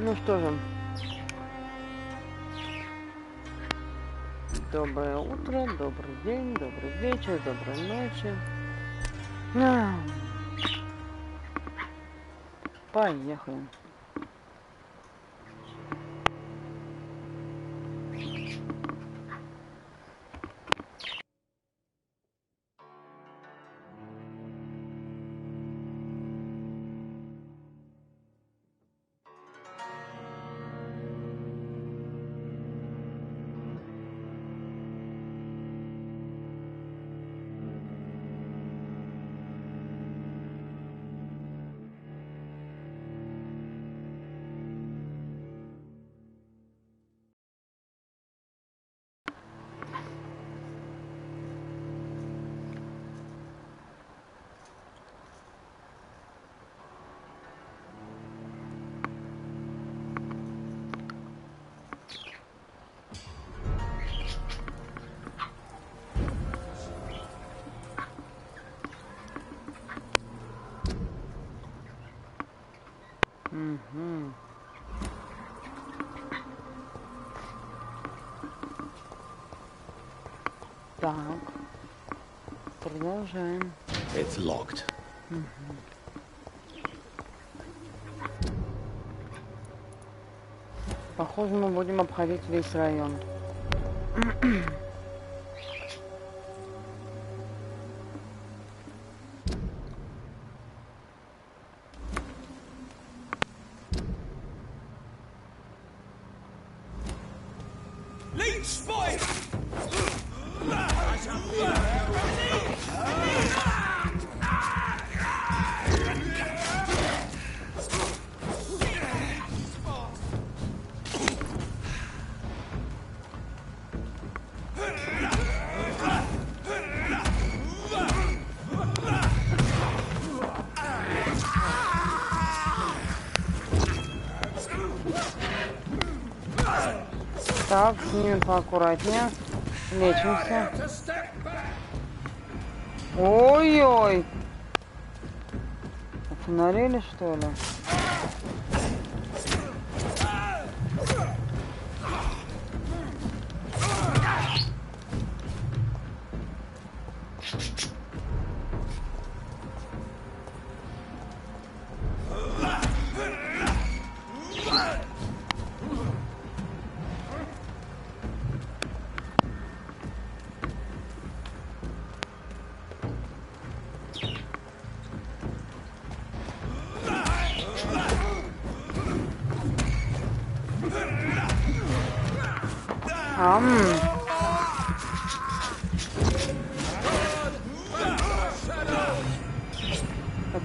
Ну что же. Доброе утро, добрый день, добрый вечер, доброй ночи. Поехали. Так, продолжаем. It's locked. Похоже, мы будем обходить весь район. Так, с ними поаккуратнее. Лечимся. Ой-ой! Офонарели, что ли?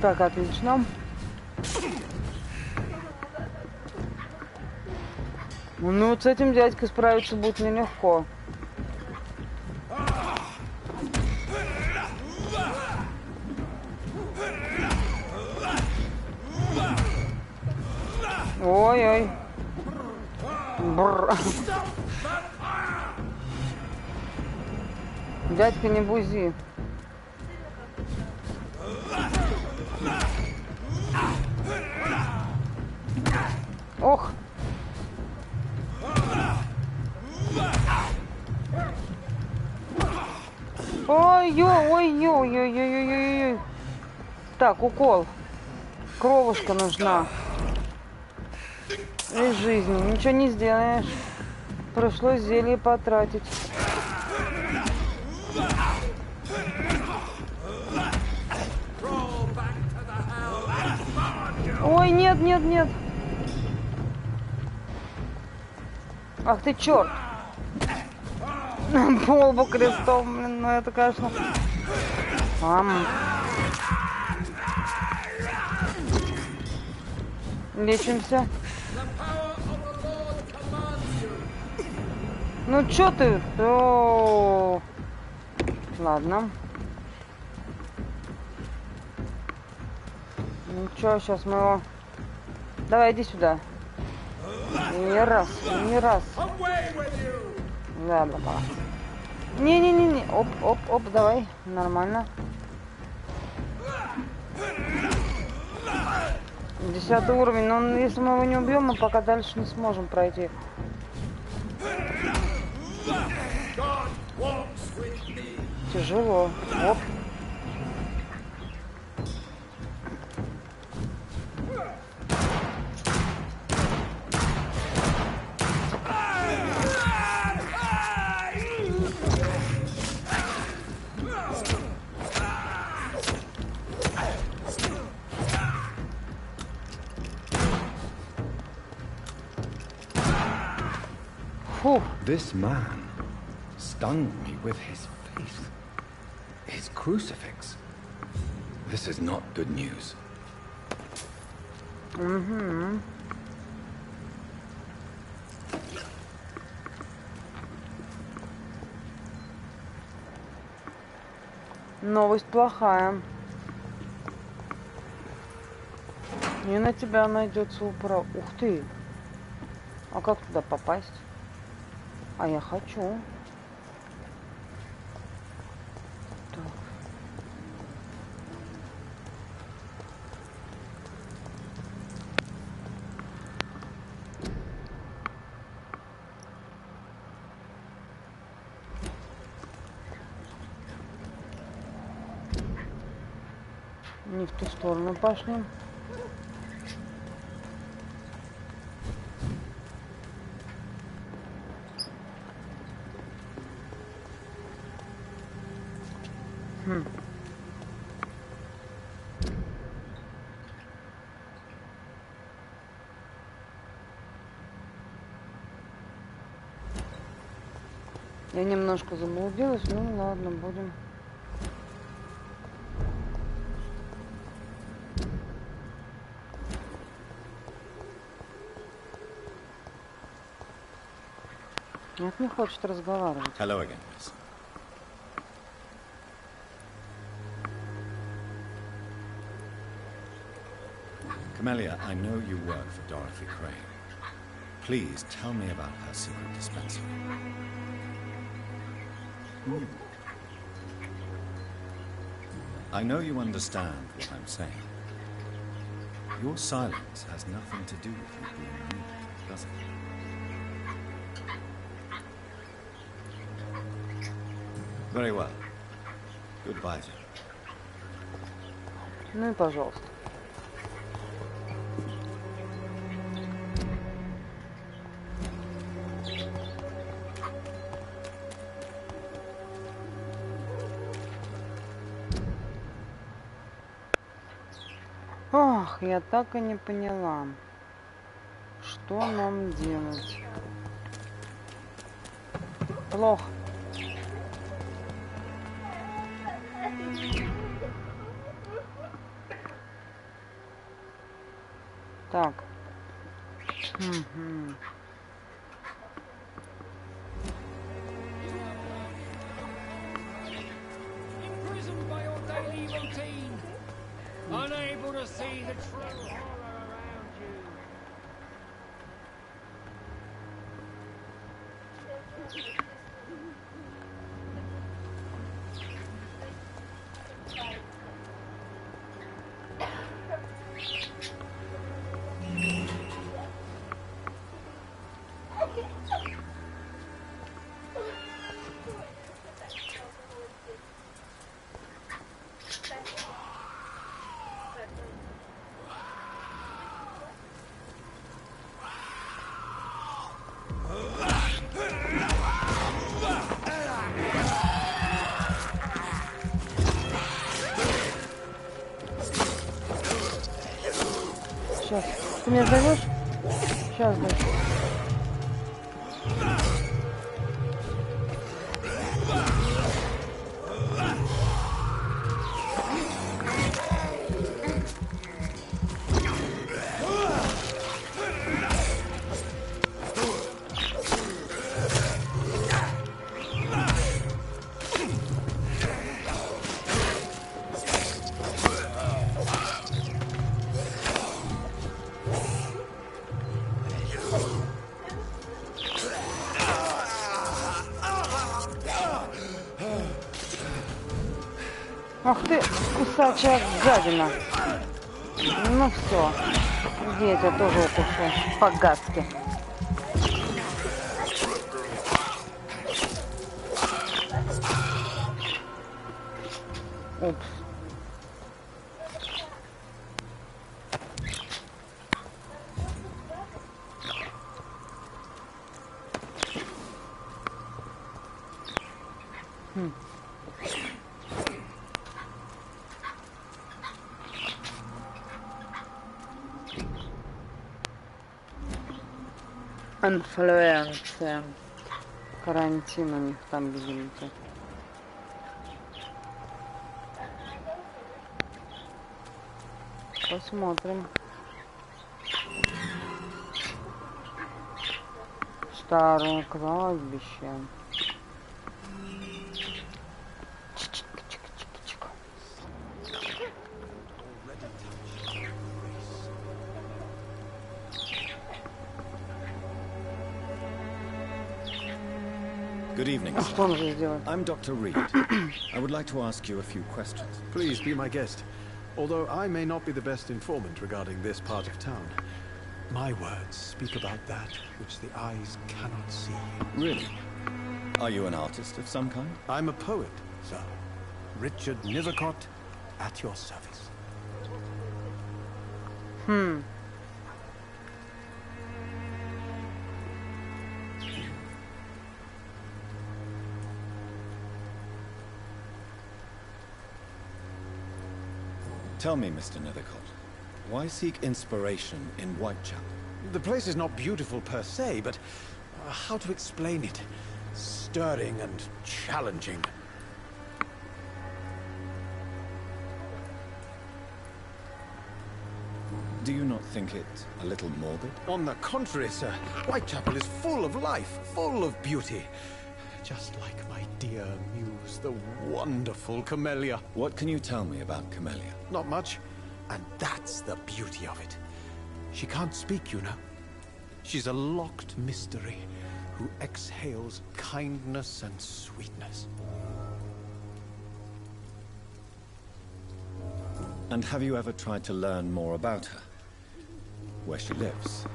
Так, отлично. Ну, вот с этим дядькой справиться будет нелегко. Ой-ой. Бррр. Дядька, не бузи. Ох. Ой-ой-ой-ой-ой-ой-ой-ой. Так, укол. Кровушка нужна. Из жизни. Ничего не сделаешь. Пришлось зелье потратить. Ой, нет, нет, нет. Ах ты черт. По лбу крестом, блин, ну это, конечно. Лечимся. Ну чё ты? О-о-о. Ладно. Ну чё, сейчас мы его... Давай, иди сюда. Не раз, не раз. Ладно, пора. Не-не-не-не. Оп-оп-оп, давай. Нормально. 10 уровень, но если мы его не убьем, мы пока дальше не сможем пройти. Тяжело. Оп. Фух. This man stunned me with his face. His crucifix. This is not good news. Угу. Новость плохая. И на тебя найдется управа. Ух ты! А как туда попасть? А я хочу. Так. Не в ту сторону пошли. Я немножко заблудилась, ну ладно, будем. Нет, не хочет разговаривать. Hello again, miss. Camellia, I know you work for Dorothy Crane. Please tell me about her secret dispensary. I know you understand what I'm saying. Your silence has nothing to do with you being rude, does it? Very well. Goodbye, Jim. Ну и пожалуйста. Ох, я так и не поняла, что нам делать. Плохо. Так. Угу. Unable to see the true horror around you. Сейчас. Ты меня зовешь? Сейчас, да. Ах ты, кусачая гадина. Ну все. Иди, я тебя тоже укушу. По-гадски. Упс. Инфлюенция. Карантин у них там, видите. Посмотрим. Старое кладбище. Good evening, А sir. что он же сделает? I'm Dr. Reed. I would like to ask you a few questions. Please be my guest. Although I may not be the best informant regarding this part of town, my words speak about that which the eyes cannot see. Really? Are you an artist of some kind? I'm a poet, sir. Richard Nethercott, at your service. Tell me, Mr. Nethercott, why seek inspiration in Whitechapel? The place is not beautiful per se, but how to explain it? Stirring and challenging. Do you not think it a little morbid? On the contrary, sir, Whitechapel is full of life, full of beauty. Just like my dear muse, the wonderful Camellia. What can you tell me about Camellia? Not much, and that's the beauty of it. She can't speak, you know. She's a locked mystery who exhales kindness and sweetness. And have you ever tried to learn more about her? Where she lives?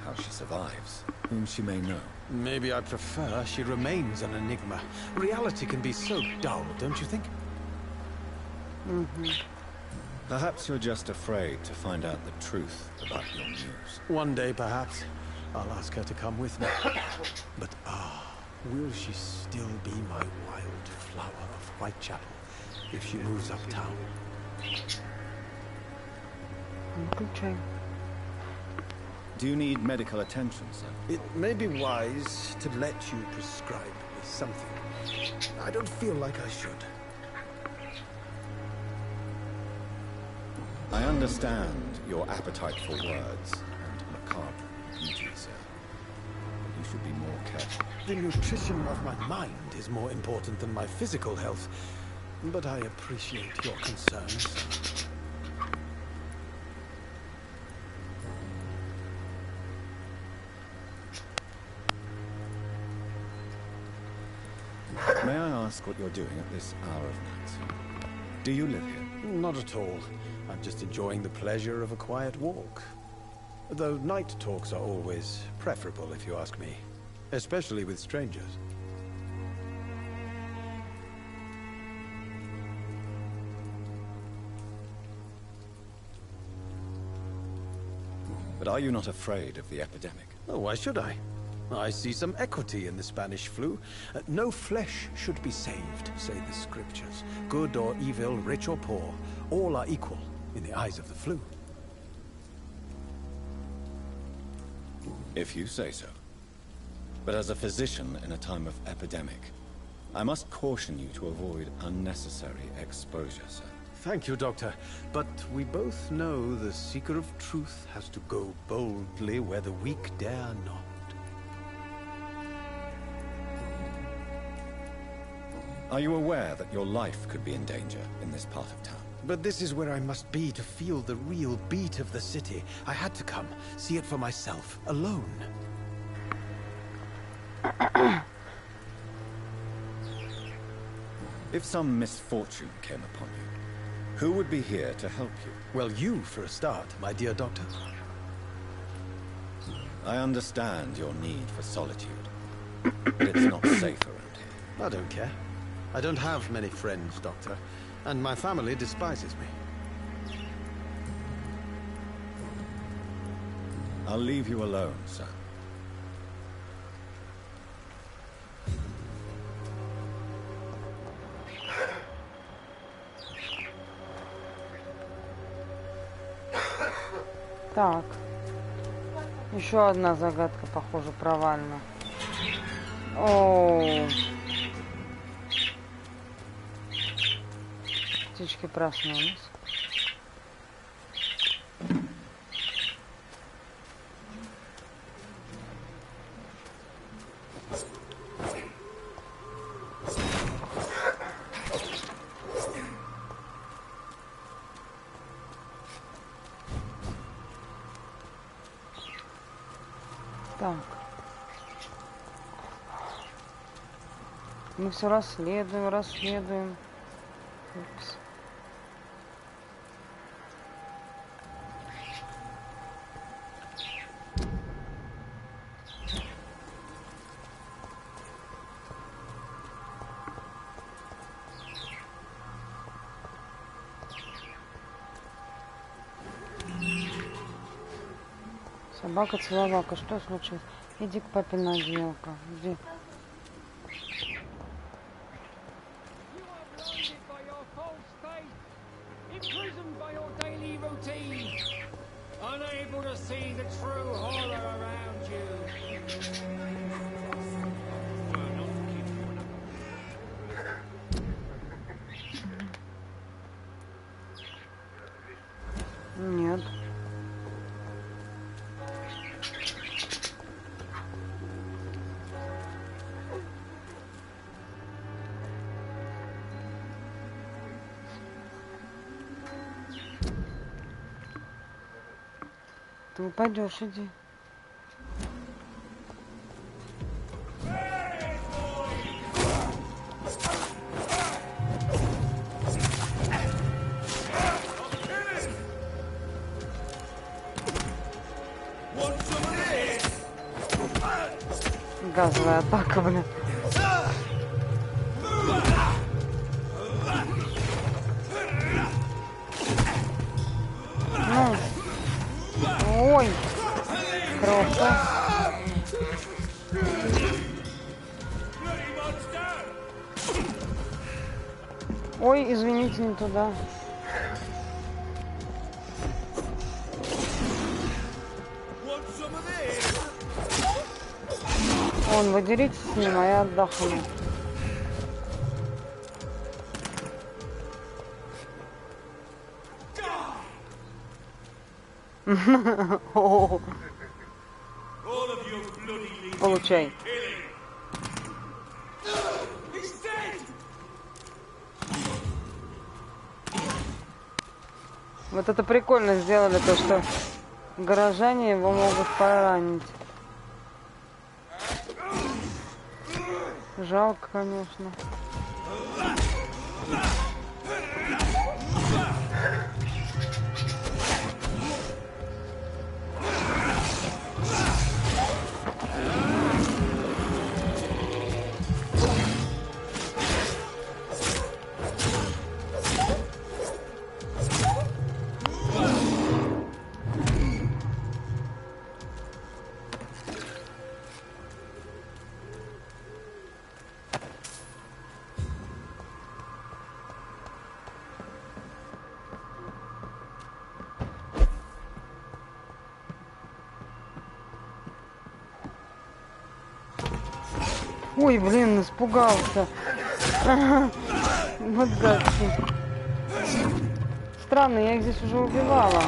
How she survives? Whom she may know? Maybe I prefer she remains an enigma. Reality can be so dull, don't you think? Perhaps you're just afraid to find out the truth about your muse. One day, perhaps, I'll ask her to come with me. But will she still be my wild flower of Whitechapel if she moves uptown? Включай. Do you need medical attention, sir? It may be wise to let you prescribe me something. I don't feel like I should. I understand your appetite for words and macabre beauty, sir. But you should be more careful. The nutrition of my mind is more important than my physical health. But I appreciate your concerns. May I ask what you're doing at this hour of night? Do you live here? Not at all. I'm just enjoying the pleasure of a quiet walk. Though night talks are always preferable, if you ask me. Especially with strangers. But are you not afraid of the epidemic? Oh, why should I? I see some equity in the Spanish flu. No flesh should be saved, say the scriptures. Good or evil, rich or poor, all are equal in the eyes of the flu. If you say so. But as a physician in a time of epidemic, I must caution you to avoid unnecessary exposure, sir. Thank you, Doctor. But we both know the seeker of truth has to go boldly where the weak dare not. Are you aware that your life could be in danger in this part of town? But this is where I must be to feel the real beat of the city. I had to come, see it for myself, alone. If some misfortune came upon you, Who would be here to help you? Well, you for a start, my dear doctor. I understand your need for solitude, but it's not safe around here. I don't care. I don't have many friends, Doctor, and my family despises me. I'll leave you alone, son. Так. Еще одна загадка, похоже, провальна. Оу. Птички проснулись. Так. Мы все расследуем. Упс. Собака-целовалка, что случилось? Иди к папе на одеялко. Иди. Нет. Ты упадешь, иди. Газовая атака, блин. Ну. Ой, круто. Ой, извините, не туда. Вон, вы деритесь с ним, а я отдохну. Получай. Вот это прикольно сделали, то что горожане его могут поранить. Жалко, конечно. Ой, блин, испугался. Вот гадки. Странно, я их здесь уже убивала.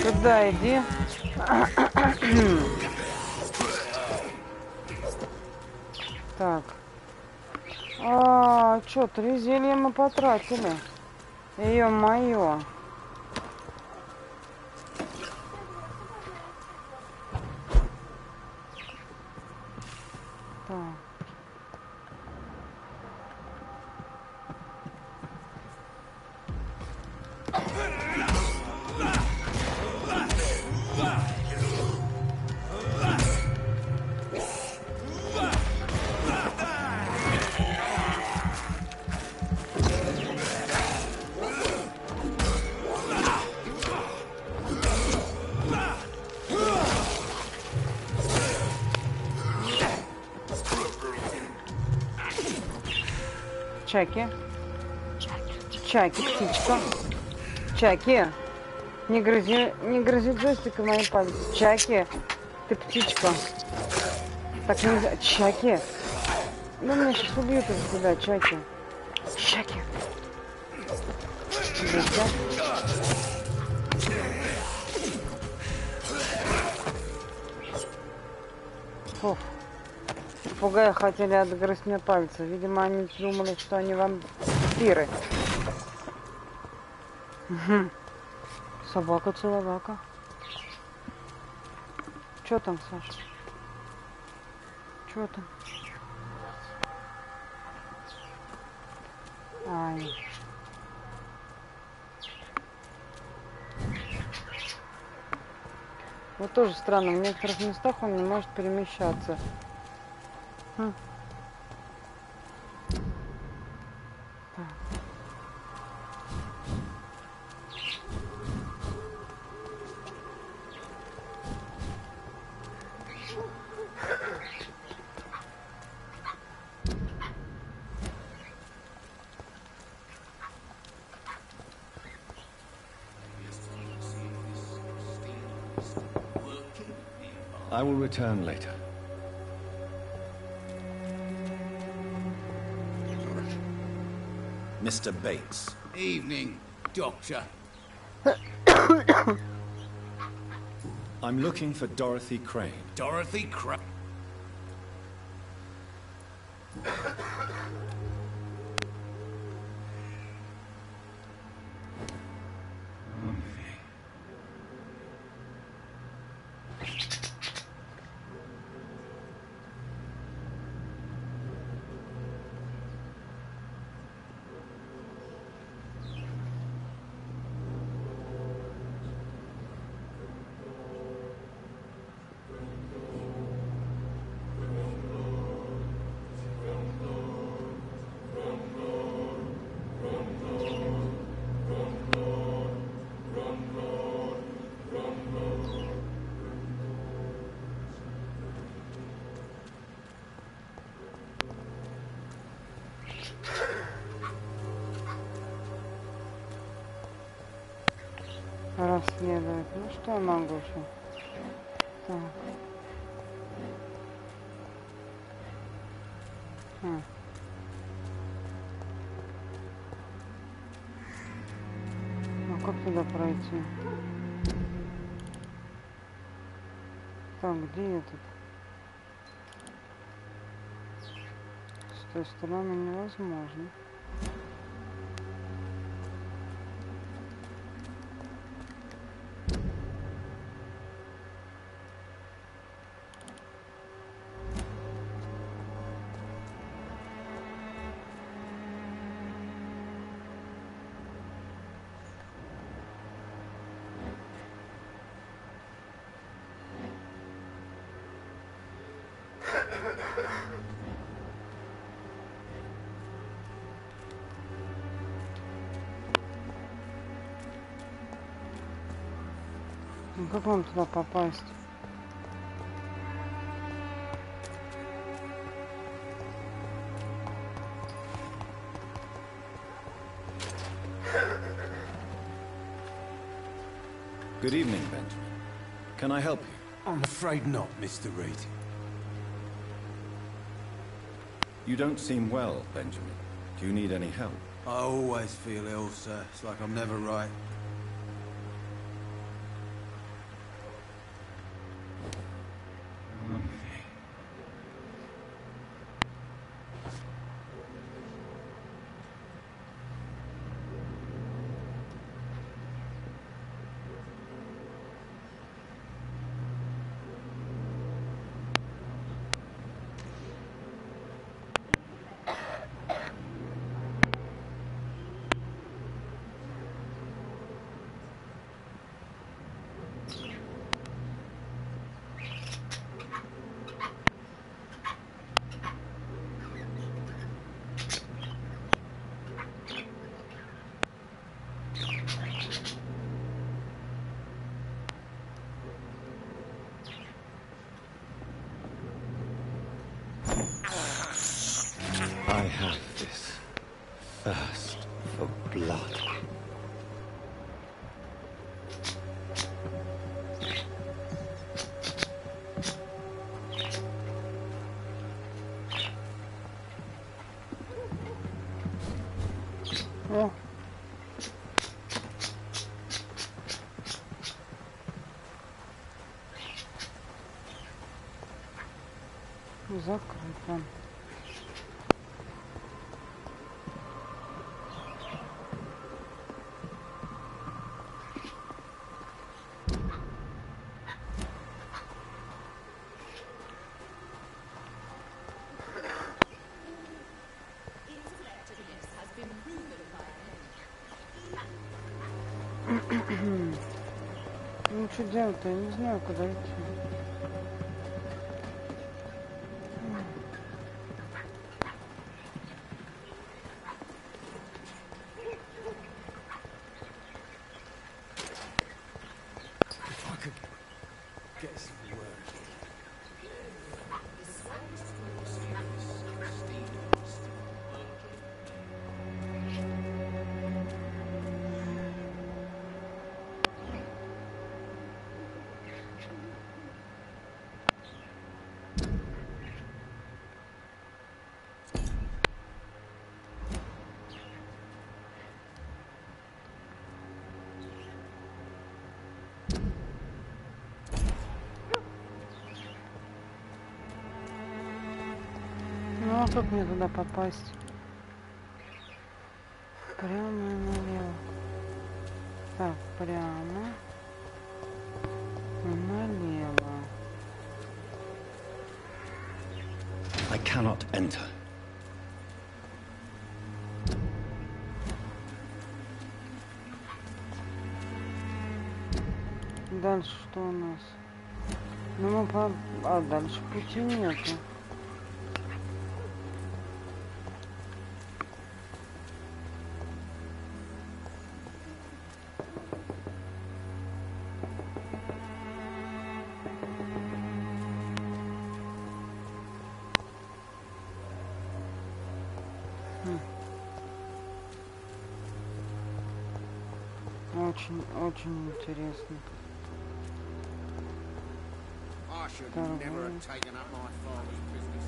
Туда иди. Так. А, чё, 3 зелья мы потратили. Ё-моё. Так. Чаки. Чаки, птичка. Чаки. Не грози джойстиком мои пальцы. Чаки. Ты птичка. Так нельзя. Чаки. Ну меня сейчас убьют из тебя, Чаки. Чаки. Нельзя. Фух. Попугаи хотели отгрызть мне пальцы. Видимо, они думали, что они вампиры. Угу. Собака-целовака. Чё там, Саша? Чё там? Ай. Вот тоже странно, в некоторых местах он не может перемещаться. Так. I will return later. Mr. Bates. Evening, Doctor. I'm looking for Dorothy Crane. Dorothy Crane. Расследовать. Ну что я могу еще? Так. А как туда пройти? Так, где этот? С той стороны невозможно. Как вам туда попасть? Good evening, Benjamin. Can I help you? I'm afraid not, Mr. Reed. You don't seem well, Benjamin. Do you need any help? I always feel ill, sir. It's like I'm never right. I have this thirst for blood. О. Закрыто. Ну что делать-то? Я не знаю, куда идти. If I could get some word. Ну а как мне туда попасть? Прямо и налево. Так, прямо и налево. I cannot enter. Дальше что у нас? Ну мы по... А дальше пути нету. Очень интересно. I should never have taken up my father's business.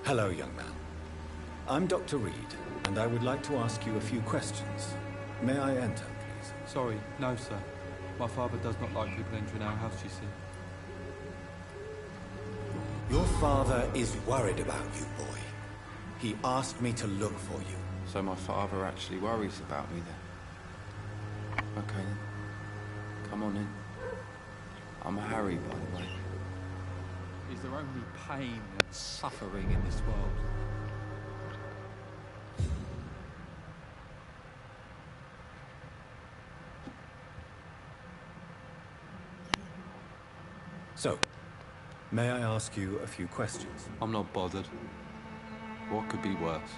Hello, young man. I'm Dr. Reed, and I would like to ask you a few questions. May I enter, please? Sorry, no, sir. My father does not like people entering our house, you see. Your father is worried about you, boy. He asked me to look for you. So my father actually worries about me then? Okay then. Come on in. I'm Harry, by the way. Is there only pain and suffering in this world? So, may I ask you a few questions? I'm not bothered. What could be worse?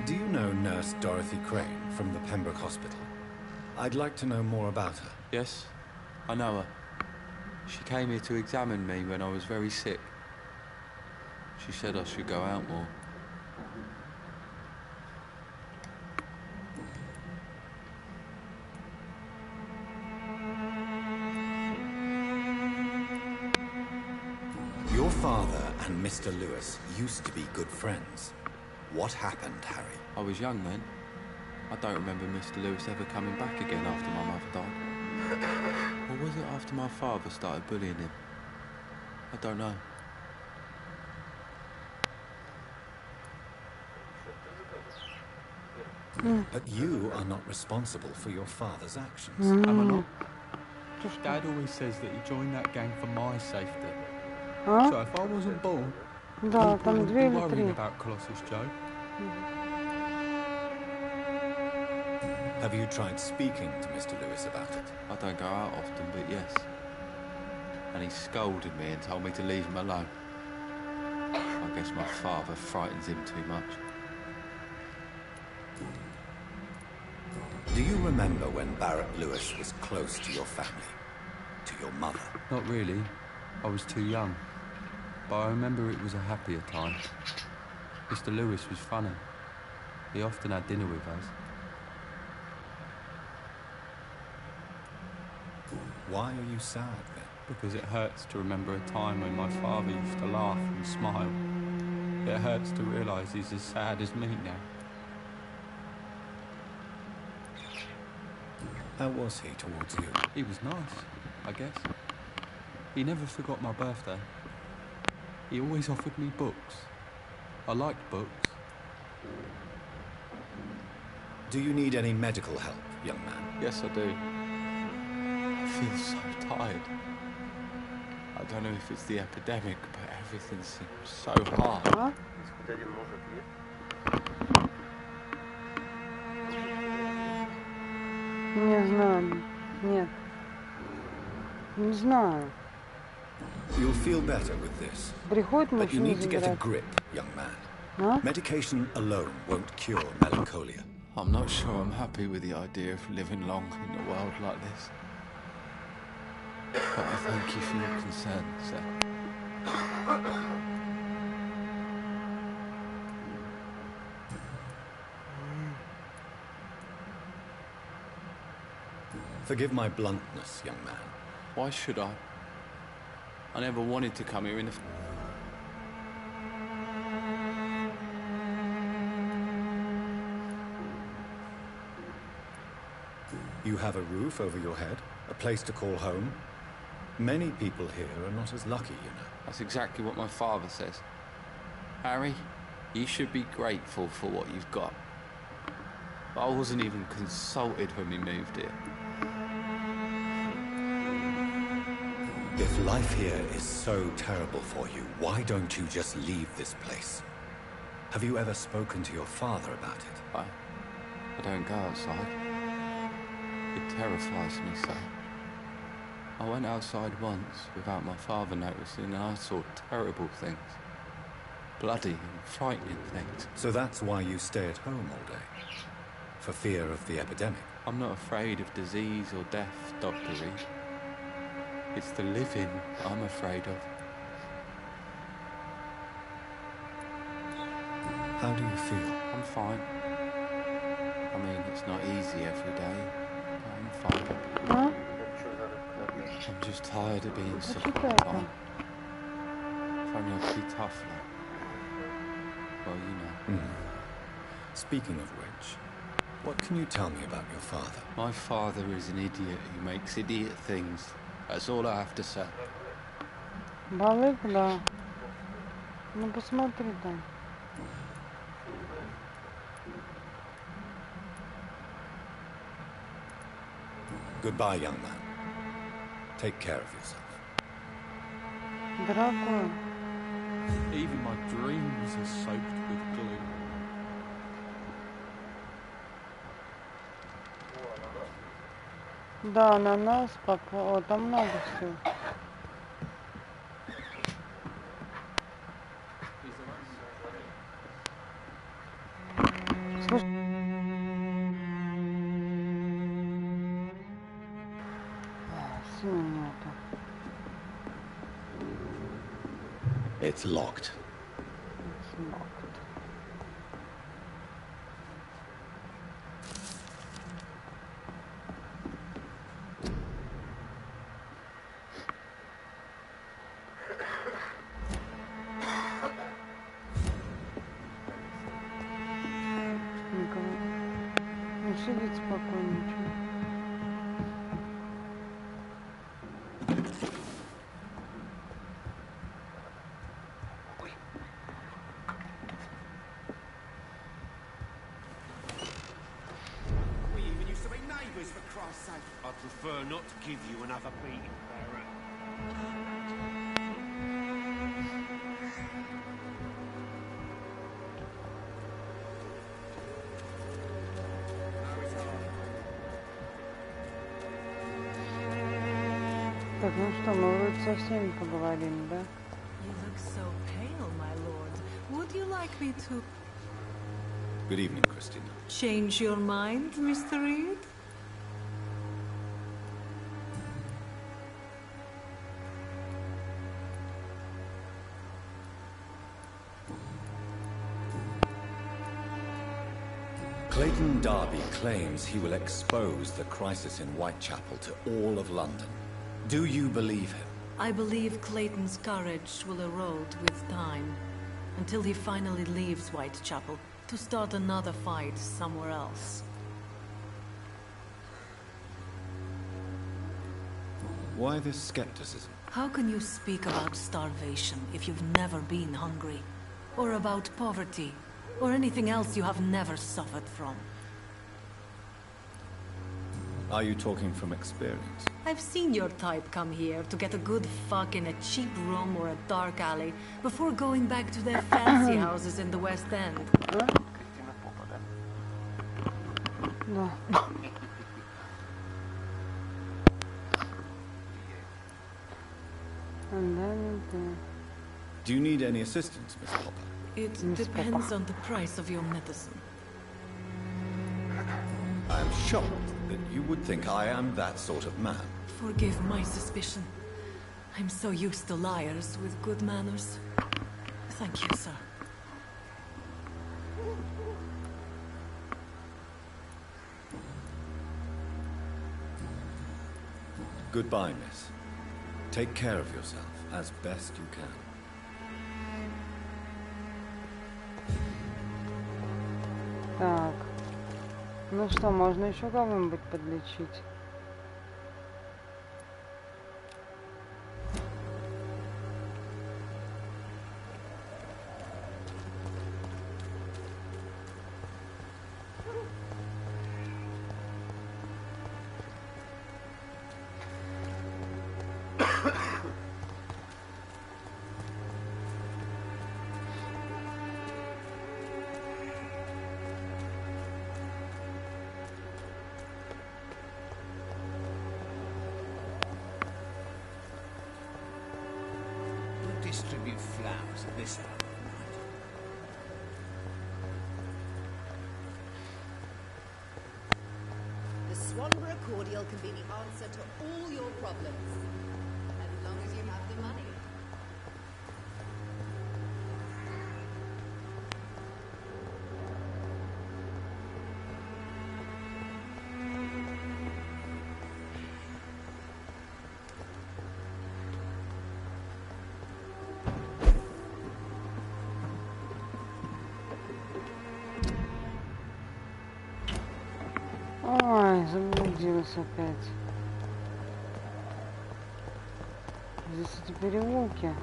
Do you know Nurse Dorothy Crane from the Pembroke Hospital? I'd like to know more about her. Yes, I know her. She came here to examine me when I was very sick. She said I should go out more. Your father and Mr. Lewis used to be good friends. What happened, Harry? I was young then. I don't remember Mr. Lewis ever coming back again after my mother died. Or was it after my father started bullying him? I don't know. But you are not responsible for your father's actions. Am I not? Dad always says that he joined that gang for my safety. А? So if I wasn't born, Да, people там wouldn't две be или worrying три. about Colossus Joe. Have you tried speaking to Mr. Lewis about it? I don't go out often, but yes. And he scolded me and told me to leave him alone. I guess my father frightens him too much. Do you remember when Barrett Lewis was close to your family? To your mother? Not really. I was too young. But I remember it was a happier time. Mr. Lewis was funny. He often had dinner with us. Why are you sad then? Because it hurts to remember a time when my father used to laugh and smile. It hurts to realise he's as sad as me now. How was he towards you? He was nice, I guess. He never forgot my birthday. He always offered me books. I liked books. Do you need any medical help, young man? Yes, I do. I feel so tired. I don't know if it's the epidemic, but everything seems so hard. А? Не знаю. Нет. Не знаю. You'll feel better with this. Приходит But you мужчина need to get a забирать. grip, young man. А? Medication alone won't cure melancholia. I'm not sure I'm happy with the idea of living long in a world like this. But I thank you for your concern, sir. Forgive my bluntness, young man. Why should I? I never wanted to come here in the... You have a roof over your head, a place to call home. Many people here are not as lucky, you know. That's exactly what my father says. Harry, you should be grateful for what you've got. I wasn't even consulted when we moved here. If life here is so terrible for you, why don't you just leave this place? Have you ever spoken to your father about it? I don't go outside. It terrifies me so. I went outside once without my father noticing and I saw terrible things. Bloody and frightening things. So that's why you stay at home all day? For fear of the epidemic? I'm not afraid of disease or death, Dr. Reed. It's the living I'm afraid of. How do you feel? I'm fine. I mean, it's not easy every day, but I'm fine. А? I'm just tired of being sick all the Почитай там. time. If only I could be tough, like. Well, you know. Speaking of which, what can you tell me about your father? My father is an idiot who makes idiot things. That's all I have to say. Балык, да. Ну посмотри там. Goodbye, young man. Take care of yourself. Дорогой. Even my dreams are soaked with glue. Да, ананас, папа. О, там много всего. Слушай, сил нету. It's locked. Никого. Ну, сидит спокойненько. We even used to be neighbours, for Christ's sake. I'd prefer not to give you another beating, Barrett. Так, ну что, мы вроде со всеми поговорили, да? You look so pale, my lord. Would you like me to Good evening, Christina. change your mind, Mr. Reed? Clayton Darby claims he will expose the crisis in Whitechapel to all of London. Do you believe him? I believe Clayton's courage will erode with time, until he finally leaves Whitechapel to start another fight somewhere else. Why this skepticism? How can you speak about starvation if you've never been hungry? Or about poverty? Or anything else you have never suffered from? Are you talking from experience? I've seen your type come here to get a good fuck in a cheap room or a dark alley before going back to their fancy houses in the West End. Да. Do you need any assistance, Miss Popper? It depends on the price of your medicine. I am shocked that you would think I am that sort of man. Forgive my suspicion. I'm so used to liars with good manners. Thank you, sir. Goodbye, miss. Take care of yourself as best you can. Так. Ну что, можно еще кого-нибудь подлечить? Distribute flowers at this hour of night. The Swanborough cordial can be the answer to all your problems, as long as you have the money. Ой, заблудилась опять. Здесь эти переулки.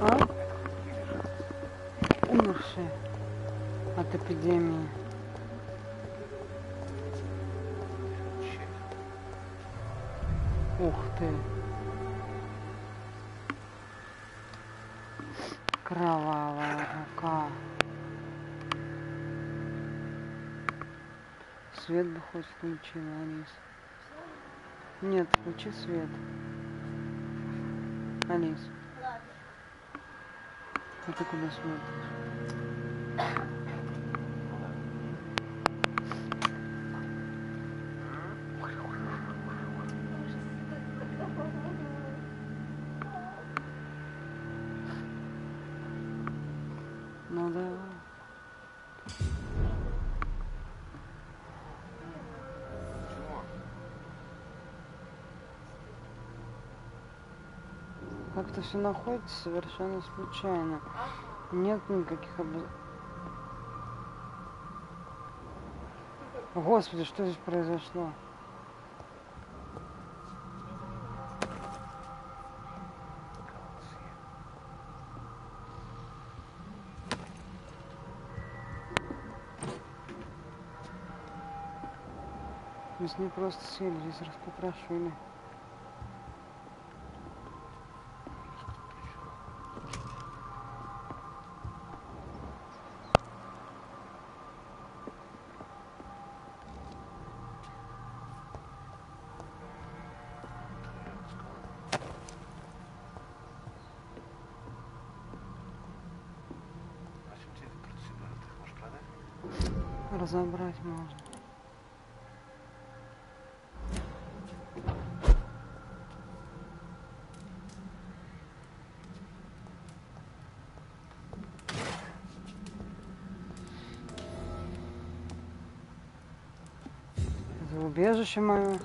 А? Умершие от эпидемии. Ух ты. Кровавая рука. Свет бы хоть включила, Алис. Нет, включи свет. Алис. А ты куда смотришь? Ну да. Как-то все находится совершенно случайно. Нет никаких Господи, что здесь произошло? Здесь не просто сели, здесь распотрошили. Разобрать можно. Это убежище мое.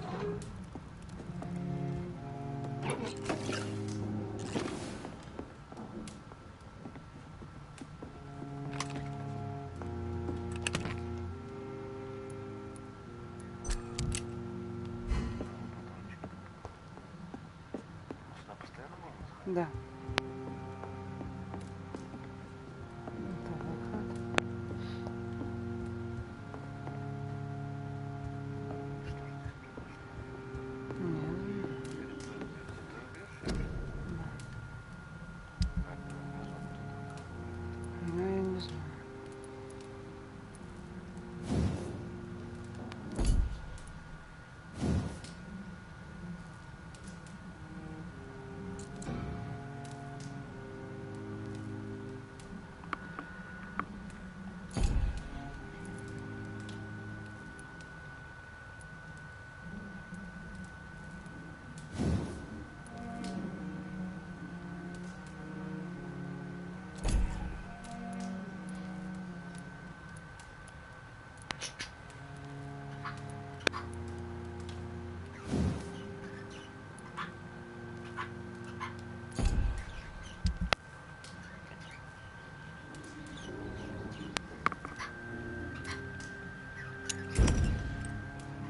Да. Это выход. Нет. Ну, я не знаю.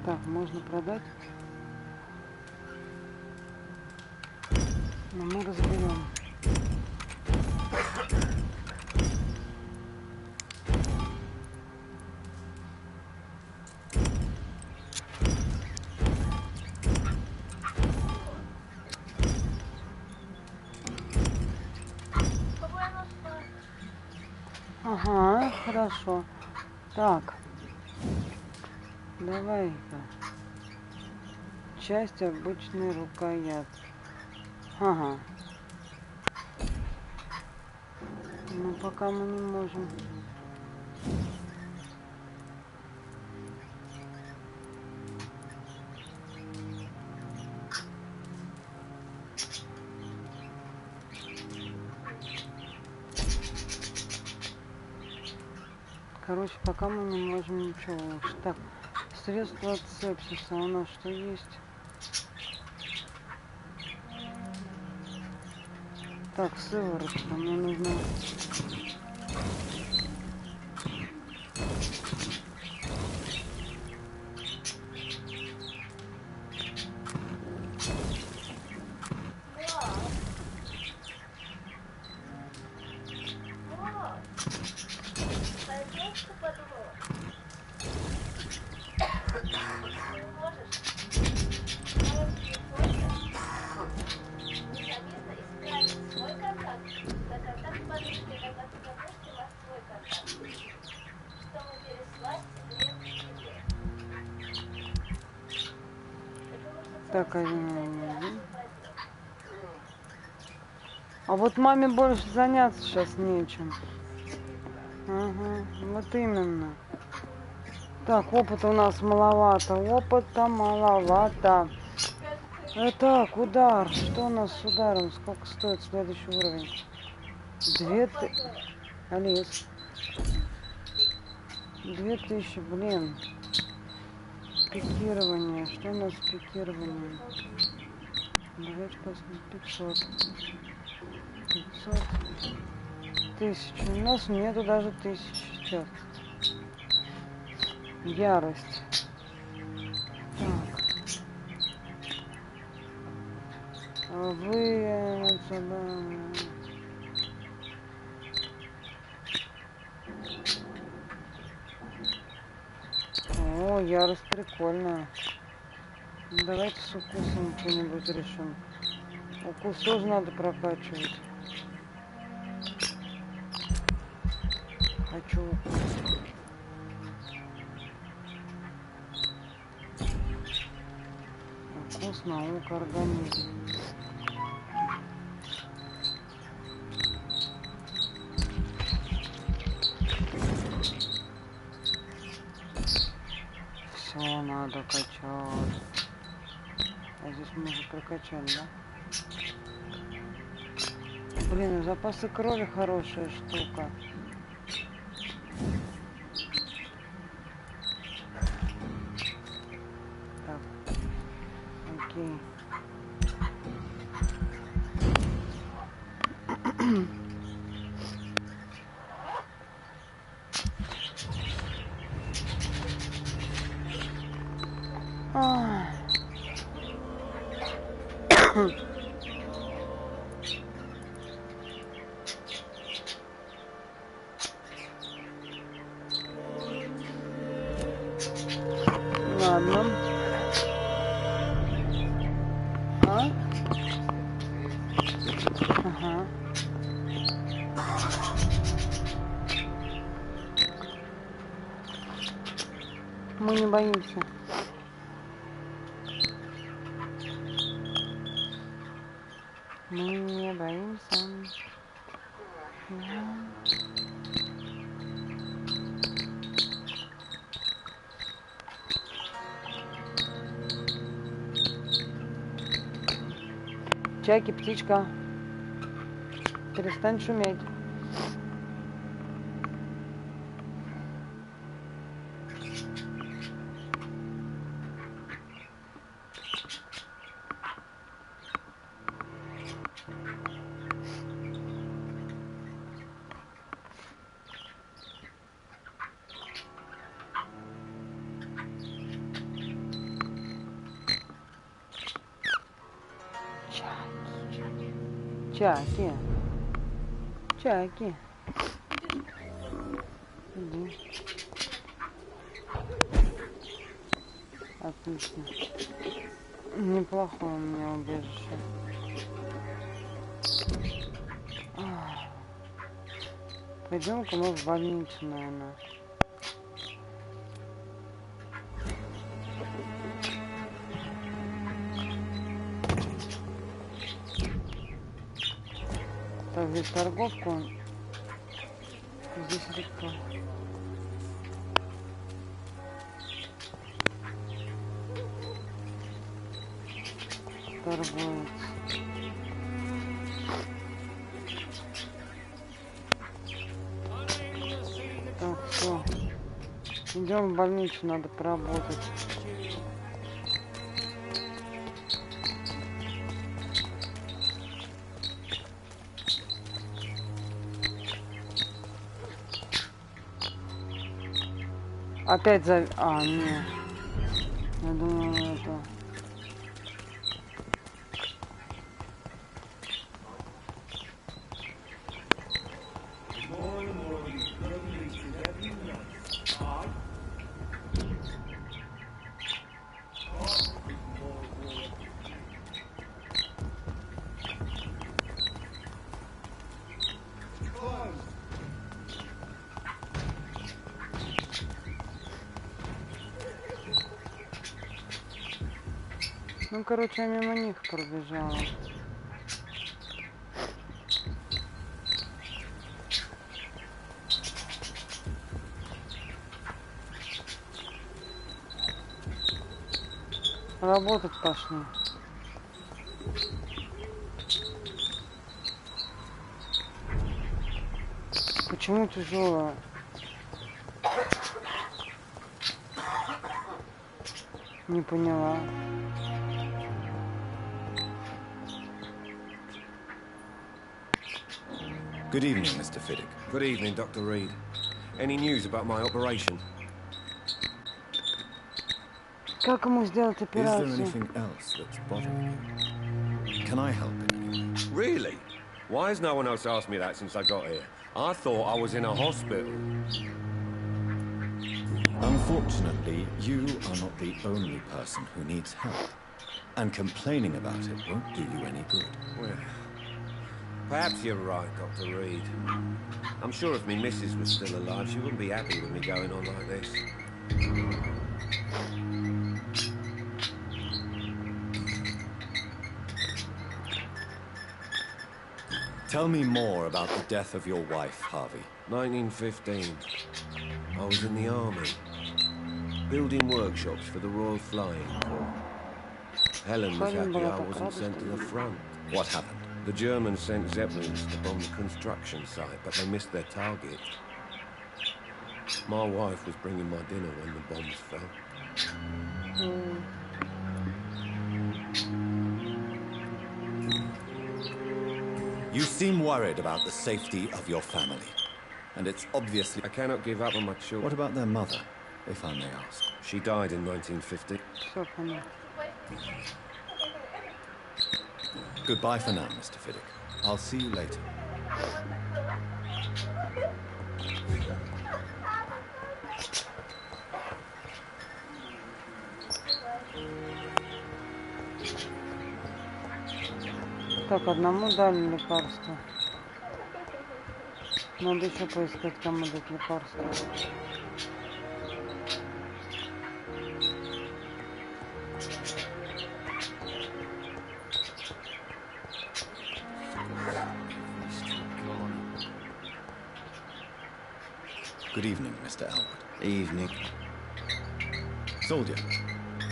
Так, можно продать. Но мы разберем. Ага, хорошо. Так. Давай-ка. Часть обычной рукоятки. Ага. Ну, пока мы не можем. Короче, пока мы не можем ничего лучше. Так, средство от сепсиса у нас что есть? Так, сыворотка, мне нужно... Так, а вот маме больше заняться сейчас нечем. Ага, вот именно. Так, опыта у нас маловато. Опыта маловато. Так, удар. Что у нас с ударом? Сколько стоит следующий уровень? 2000. Алис. 2000, блин. Пикирование. Что у нас с пикированием? Давайте посмотрим. 500. 500. 1000. У нас нету даже 1000 сейчас. Ярость. Так. Вы... О, ярость прикольная. Давайте с укусом что-нибудь решим. Укус тоже надо прокачивать. Хочу укус. Укус, наука, организм. Все надо качать. А здесь мы уже прокачали, да? Блин, запасы крови хорошая штука. Так. Окей. Ладно. Ага. Мы не боимся. Мы не боимся. Чайки, птичка, перестань шуметь. Чаки. Чаки. Иди. Отлично. Неплохое у меня убежище. Пойдем-ка мы в больницу, наверное. Так, здесь торговку. Здесь река. Торговец. Так, все. Идем в больницу, надо поработать. Опять за... А, нет. Я думала, это... Ну, короче, я мимо них пробежала. Работать пошли. Почему тяжелая? Не поняла. Good evening, Mr. Fiddick. Good evening, Dr. Reed. Any news about my operation? Как ему сделать Is there операцию? anything else that's bothering you? Can I help in any way? Really? Why has no one else asked me that since I got here? I thought I was in a hospital. Unfortunately, you are not the only person who needs help. And complaining about it won't do you any good. Well, perhaps you're right, Dr. Reed. I'm sure if me missus was still alive, she wouldn't be happy with me going on like this. Tell me more about the death of your wife, Harvey. 1915. I was in the army, building workshops for the Royal Flying Corps. Helen was happy I wasn't sent to the front. What happened? The Germans sent Zeppelins to bomb the construction site, but they missed their target. My wife was bringing my dinner when the bombs fell. You seem worried about the safety of your family. And it's obviously... I cannot give up on my children. What about their mother, if I may ask? She died in 1950. Все понятно. Goodbye for now, Mr. Fiddick. I'll see you later. Так, одному дали лекарство. Надо еще поискать, кому дать лекарство. Good evening, Mr. Elwood. Evening. Soldier,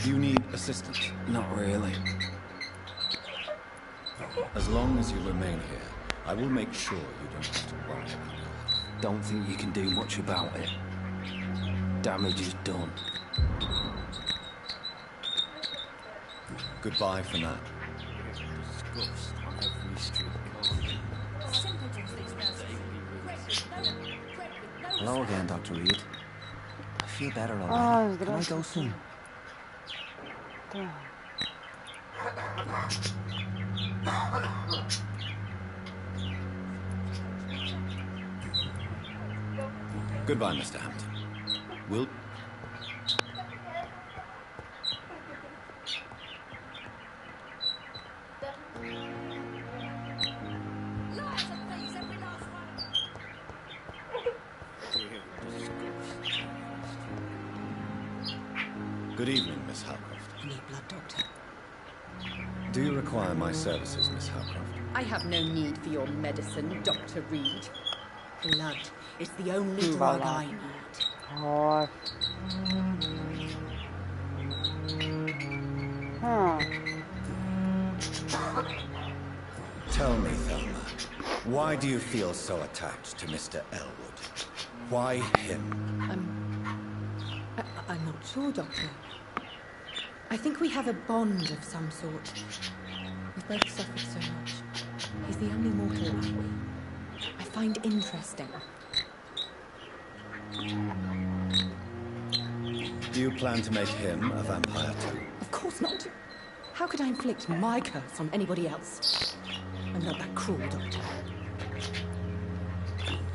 do you need assistance? Not really. As long as you remain here, I will make sure you don't have to worry about it. Don't think you can do much about it. Damage is done. Goodbye for now. Disgust on every street corner. Hello again, Dr. Reed. I feel better already. Can I go soon? Goodbye, Mr. Hampton. We'll... Good evening, Miss Howcroft. You need blood, Doctor. Do you require my services, Miss Howcroft? I have no need for your medicine, Dr. Reed. Blood is the only drug I need. Oh. Tell me, Thelma, why do you feel so attached to Mr. Elwood? Why him? I'm not sure, Doctor. I think we have a bond of some sort. We've both suffered so much. He's the only mortal I find interesting. Do you plan to make him a vampire too? Of course not. How could I inflict my curse on anybody else? I'm not that cruel, Doctor.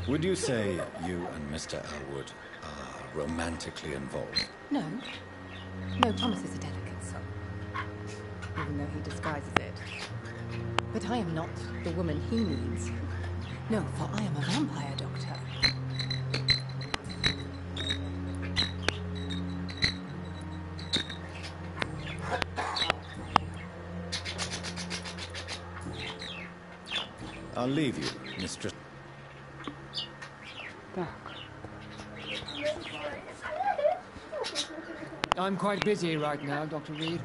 Would you say you and Mr. Elwood are romantically involved? No. No, Thomas is a delicate soul. Even though he disguises it. But I am not the woman he needs. No, for I am a vampire, Doctor. I'll leave you, Mistress. Так. I'm quite busy right now, Dr. Reed.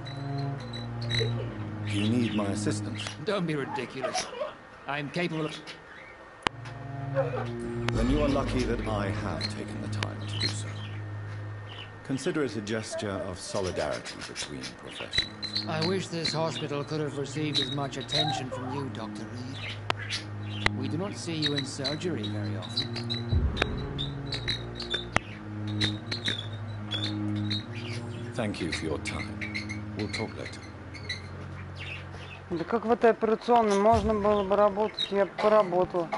You need my assistance. Don't be ridiculous. I'm capable of... Then you are lucky that I have taken the time to do so. Consider it a gesture of solidarity between professions. I wish this hospital could have received as much attention from you, Dr. Reed. We do not see you in surgery very often. Thank you for your time. We'll talk later. Да как в этой операционной можно было бы работать, я бы поработала.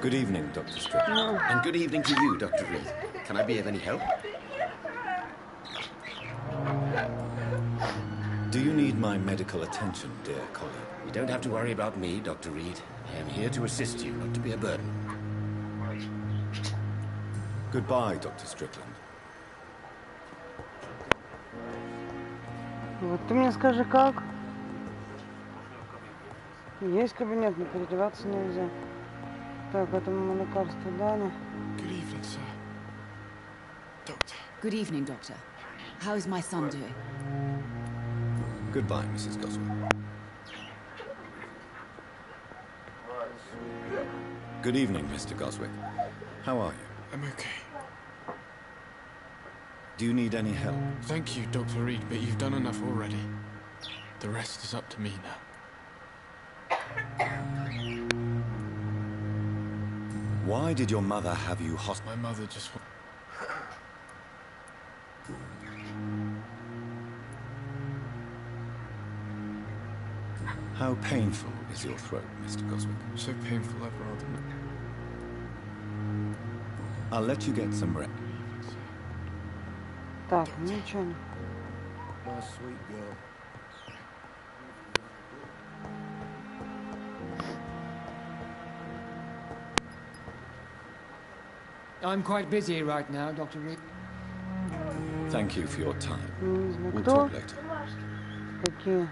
Good evening, Dr. Strickland. And good evening to you, Dr. Reed. Can I be of any help? Do you need my medical attention, dear colleague? You don't have to worry about me, Dr. Reed. I am here to assist you, not to be a burden. Goodbye, Dr. Strickland. Вот ты мне скажи, как? Есть кабинет, но переодеваться нельзя. Так, этому лекарство дали. Good evening, sir. Doctor. Good evening, Doctor. How is my son doing? Goodbye, Mrs. Goswell. Good evening, Mr. Goswick. How are you? I'm okay. Do you need any help? Thank you, Dr. Reed, but you've done enough already. The rest is up to me now. Why did your mother have you My mother just... How painful is your throat, Mr. Goswick? So painful, I'd rather not. I'll let you get some rest. Так, ничего. My sweet girl. I'm quite busy right now, Dr. Reed. Thank you for your time. We'll Кто? talk later. Какие?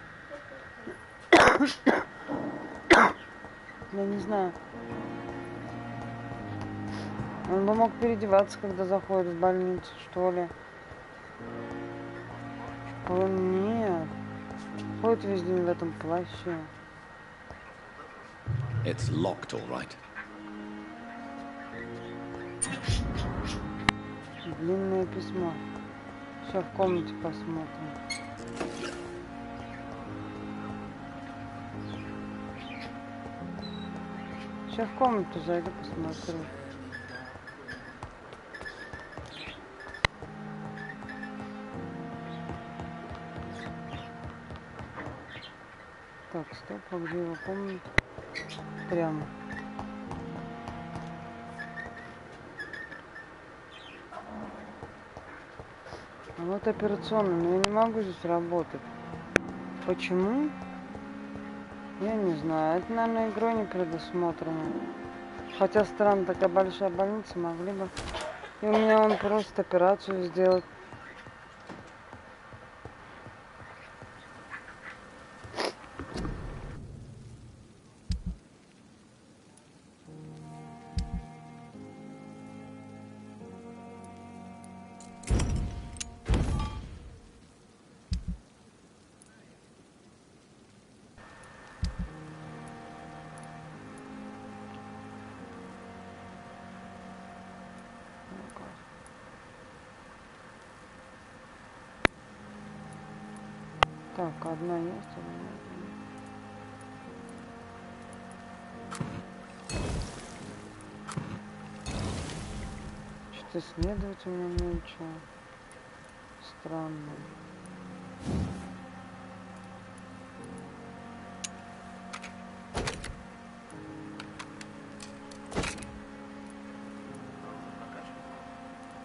Я не знаю. Он бы мог переодеваться, когда заходит в больницу, что ли. Он нет. Ходит весь день в этом плаще. It's locked, all right. Длинное письмо. Сейчас в комнате посмотрим. Сейчас в комнату зайду, посмотрю. Так, стоп, а где его комната? Прямо. А вот операционная, но я не могу здесь работать. Почему? Я не знаю. Это, наверное, игрой не предусмотрено. Хотя странно, такая большая больница, могли бы. И у меня он просто операцию сделать. Так, одна есть, одна нет. Что-то исследовать у меня нечего. Странно.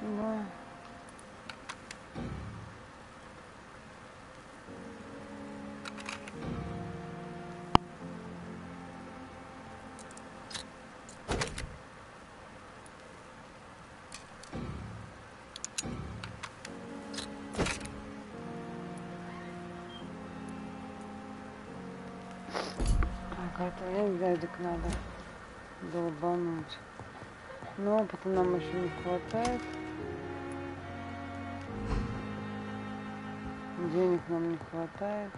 Да. Так, а то дядек надо долбануть. Но опыта нам еще не хватает. Денег нам не хватает.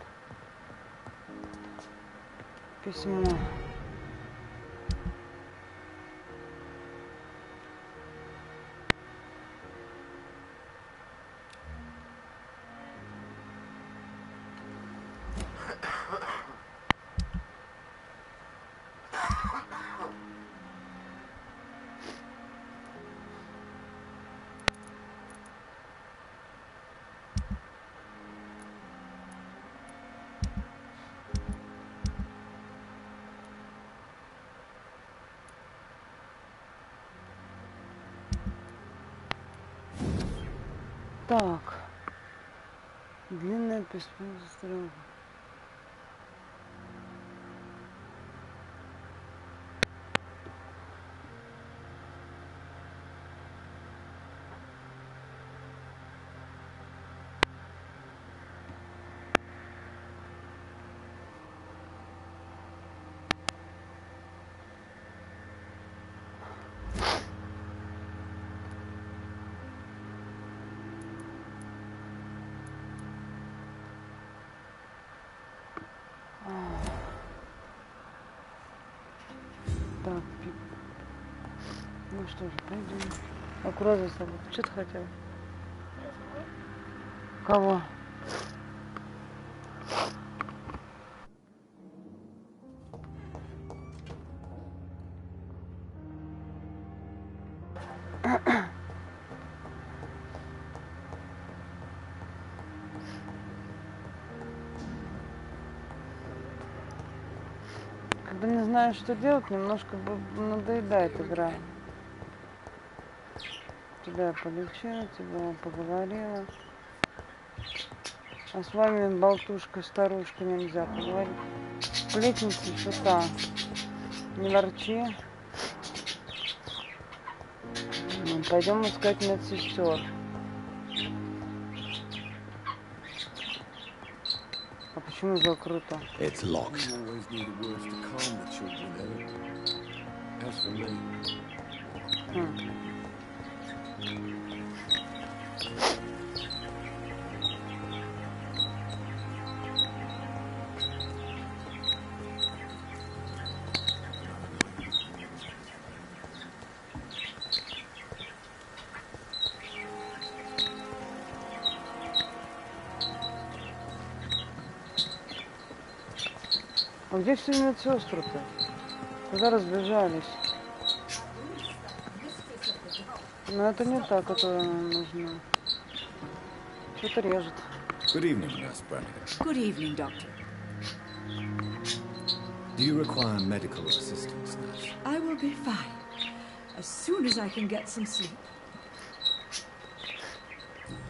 Письмо. Так. Длинное письмо застряло. Так, ну что же, пойдем. Аккуратно с тобой. Что ты хотел? Кого? Когда не знаешь, что делать, немножко надоедает игра. Тебя я полечила, тебя поговорила. А с вами, болтушка, старушка, нельзя поговорить. Сплетница, что-то. Не ворчи. Ну, пойдем искать медсестер. А почему закрыто? It's locked. Always knew the words to calm the children, Ellen. As for me. А где все медсестры-то? Куда разбежались? Но это не та, которая нам нужна. Что-то режет. Good evening, Nurse Brannigan. Good evening, Doctor. Do you require medical assistance, Nurse? I will be fine. As soon as I can get some sleep.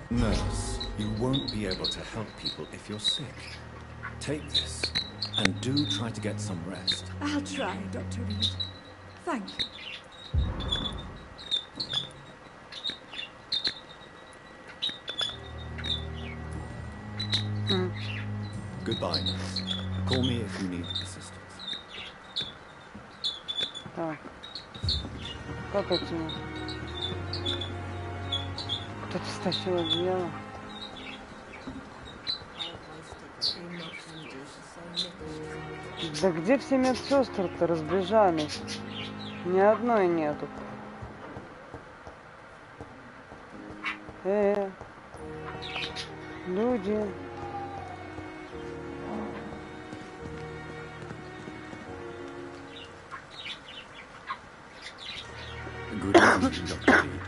Nurse, you won't be able to help people if you're sick. Take this, and do try to get some rest. I'll try, Dr. Reed. Thank you. Goodbye, nurse. Call me if you need assistance. Так. Как это? Кто-то стащил одеяло. Да где все медсестры-то разбежались? Ни одной нету. Люди. Good evening, Dr. Reed.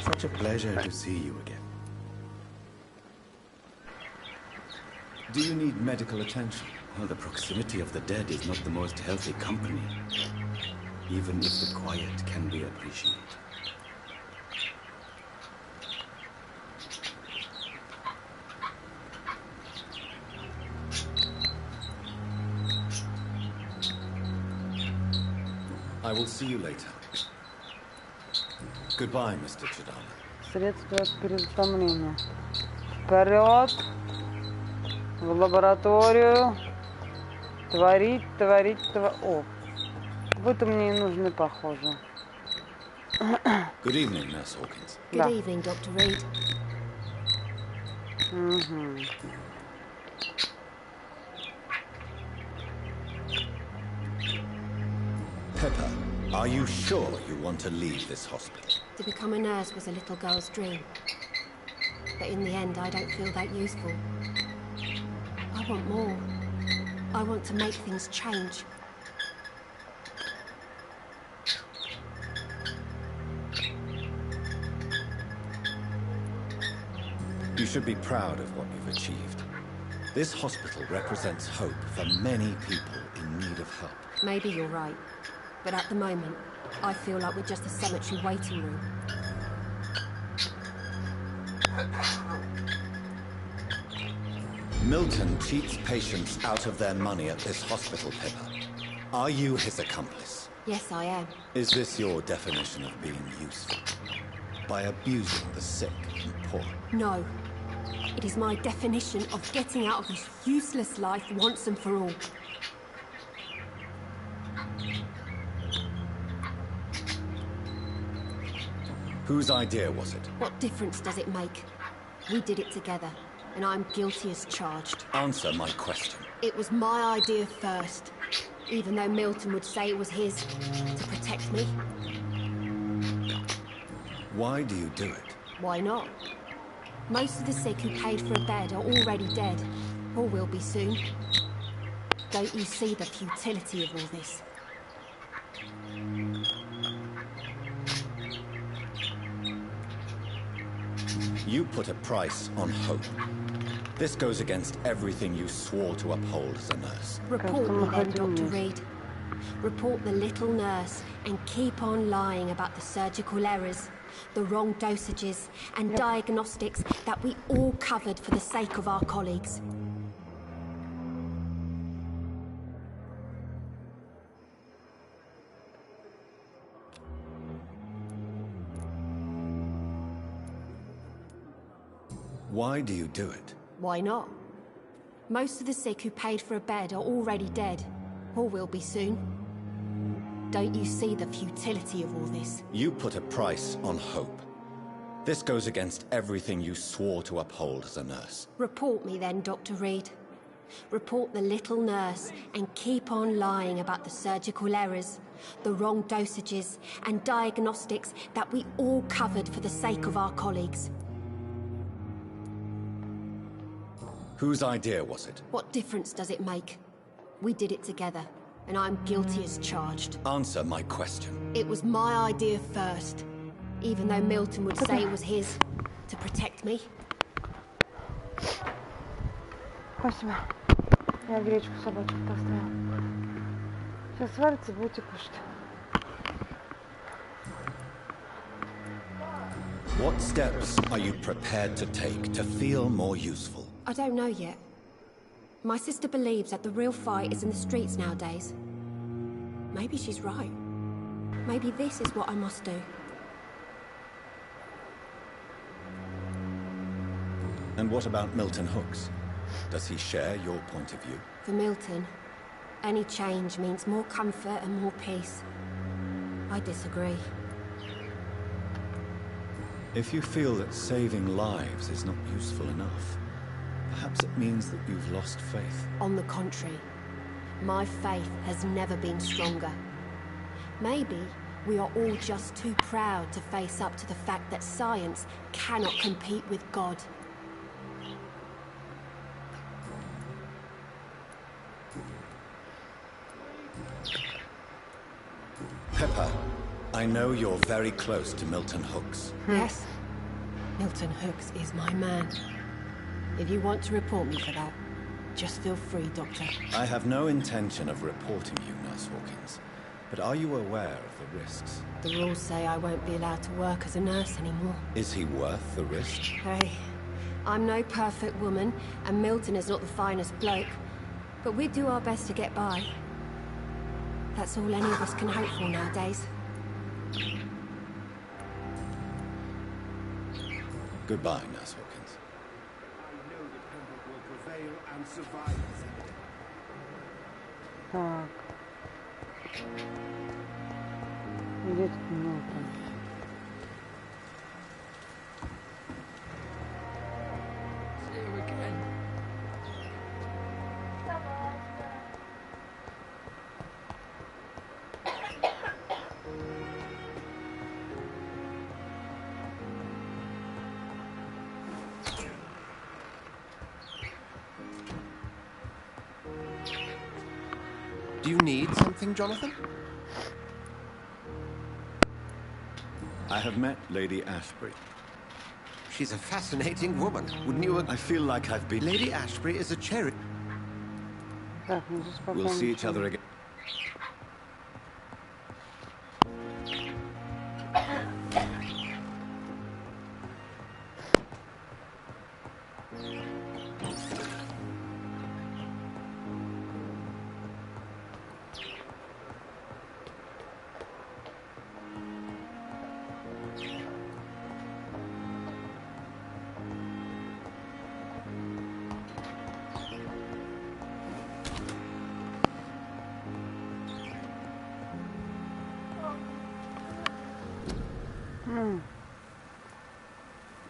Such a pleasure to see you again. Do you need medical attention? Well, the proximity of the dead is not the most healthy company, even if the quiet can be appreciated. I will see you later. Goodbye, Mr. Chidama. Средства от переутомления. Вперед! В лабораторию. Творить. О, вот мне и нужны, похоже. Good evening, Nurse Hawkins. Good evening, Dr. Reed. Pepper, are you sure you want to leave this hospital? To become a nurse was a little girl's dream. But in the end, I don't feel that useful. I want more. I want to make things change. You should be proud of what you've achieved. This hospital represents hope for many people in need of help. Maybe you're right. But at the moment, I feel like we're just a cemetery waiting room. Milton cheats patients out of their money at this hospital, Pepper. Are you his accomplice? Yes, I am. Is this your definition of being useful? By abusing the sick and poor? No. It is my definition of getting out of this useless life once and for all. Whose idea was it? What difference does it make? We did it together, and I'm guilty as charged. Answer my question. It was my idea first, even though Milton would say it was his, to protect me. Why do you do it? Why not? Most of the sick who paid for a bed are already dead, or will be soon. Don't you see the futility of all this? You put a price on hope. This goes against everything you swore to uphold as a nurse. Report me then, Dr. Reed. Report the little nurse and keep on lying about the surgical errors, the wrong dosages and diagnostics that we all covered for the sake of our colleagues. Why do you do it? Why not? Most of the sick who paid for a bed are already dead, or will be soon. Don't you see the futility of all this? You put a price on hope. This goes against everything you swore to uphold as a nurse. Report me then, Dr. Reed. Report the little nurse and keep on lying about the surgical errors, the wrong dosages and diagnostics that we all covered for the sake of our colleagues. Whose idea was it? What difference does it make? We did it together, and I'm guilty as charged. Answer my question. It was my idea first, even though Milton would say it was his, to protect me. Спасибо. Я гречку собачку поставила. Сейчас сварится, будете кушать. What steps are you prepared to take to feel more useful? I don't know yet. My sister believes that the real fight is in the streets nowadays. Maybe she's right. Maybe this is what I must do. And what about Milton Hooks? Does he share your point of view? For Milton, any change means more comfort and more peace. I disagree. If you feel that saving lives is not useful enough, perhaps it means that you've lost faith. On the contrary, my faith has never been stronger. Maybe we are all just too proud to face up to the fact that science cannot compete with God. Pepper, I know you're very close to Milton Hooks. Yes, Milton Hooks is my man. If you want to report me for that, just feel free, Doctor. I have no intention of reporting you, Nurse Hawkins. But are you aware of the risks? The rules say I won't be allowed to work as a nurse anymore. Is he worth the risk? Hey, I'm no perfect woman, and Milton is not the finest bloke. But we do our best to get by. That's all any of us can hope for nowadays. Goodbye, Nurse Hawkins. I know the Pembroke will prevail and survive this epidemic. Так. Где тут Милтон? Do you need something, Jonathan? I have met Lady Ashbury. She's a fascinating woman. Wouldn't you agree? I feel like I've been... Lady Ashbury is a cherry. We'll see each other again.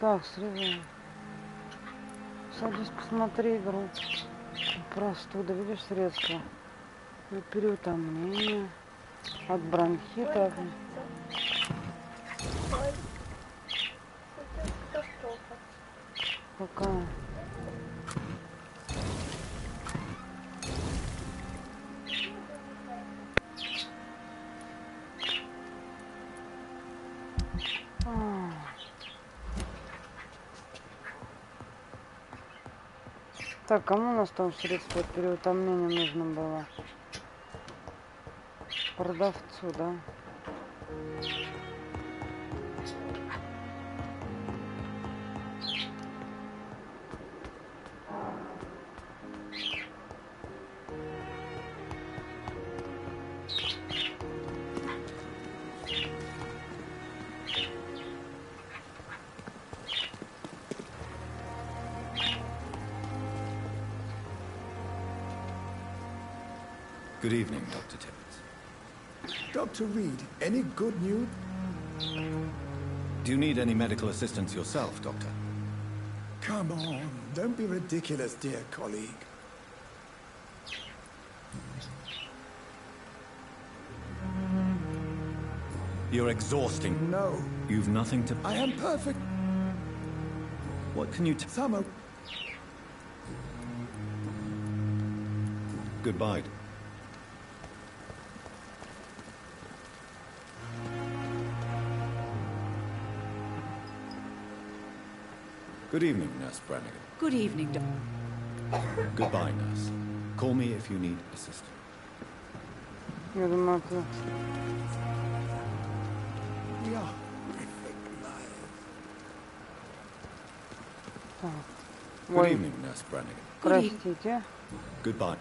Так, срезаем. Садись, посмотри игру. Простуда, видишь, средства. Переутомление. От бронхита. Какая? Так, кому у нас там средства от переутомления нужно было? Продавцу, да? Good evening, Dr. Tibbets. Dr. Reed, any good news? Do you need any medical assistance yourself, Doctor? Come on, don't be ridiculous, dear colleague. You're exhausting. No. You've nothing to... I am perfect. What can you Summer. Goodbye. Good evening, Nurse Brannigan. Good evening, Doctor. Goodbye, Nurse. Call me if you need assistance. Я думаю, это... We are perfect lives. Good evening, Nurse Brannigan. Простите. Goodbye.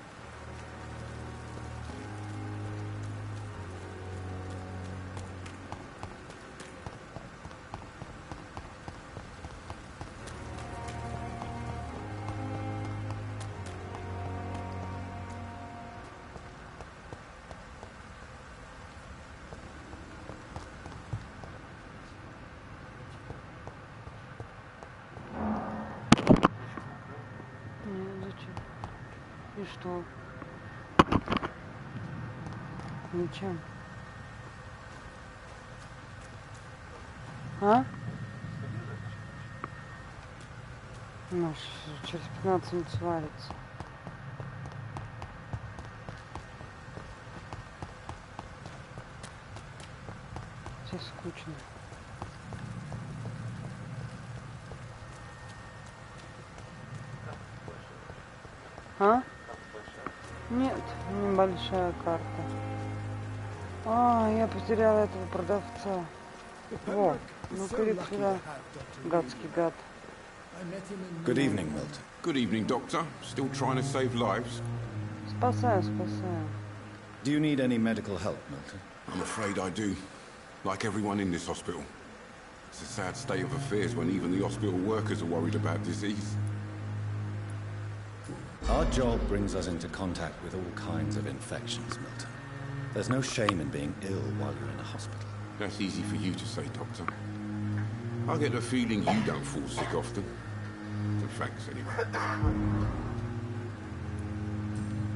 И что? Ничем. А? Ну, через 15 минут свалится. Здесь скучно. А? Нет, небольшая карта. А, я потеряла этого продавца. Во, ну-ка иди сюда, гадский гад. Good evening, Milton. Good evening, Doctor. Still trying to save lives? Спасаю, спасаю. Do you need any medical help, Milton? I'm afraid I do. Like everyone in this hospital. It's a sad state of affairs when even the hospital workers are worried about disease. Our job brings us into contact with all kinds of infections, Milton. There's no shame in being ill while you're in a hospital. That's easy for you to say, Doctor. I get the feeling you don't fall sick often. So thanks, anyway.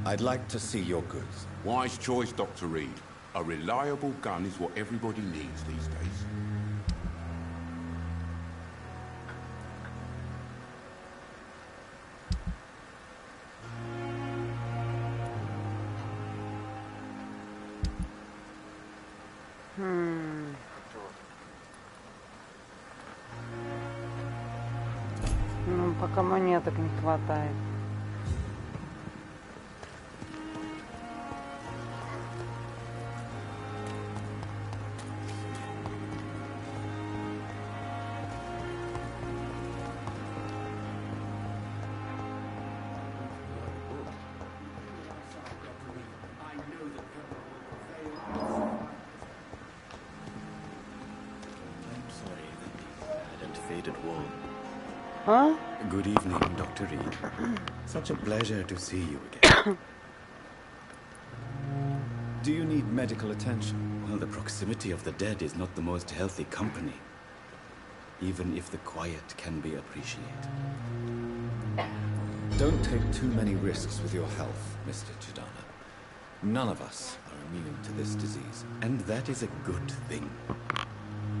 I'd like to see your goods. Wise choice, Dr. Reed. A reliable gun is what everybody needs these days. Ну, пока монеток не хватает. Huh? Good evening, Dr. Reed. Such a pleasure to see you again. Do you need medical attention? Well, the proximity of the dead is not the most healthy company, even if the quiet can be appreciated. Don't take too many risks with your health, Mr. Chidana. None of us are immune to this disease. And that is a good thing.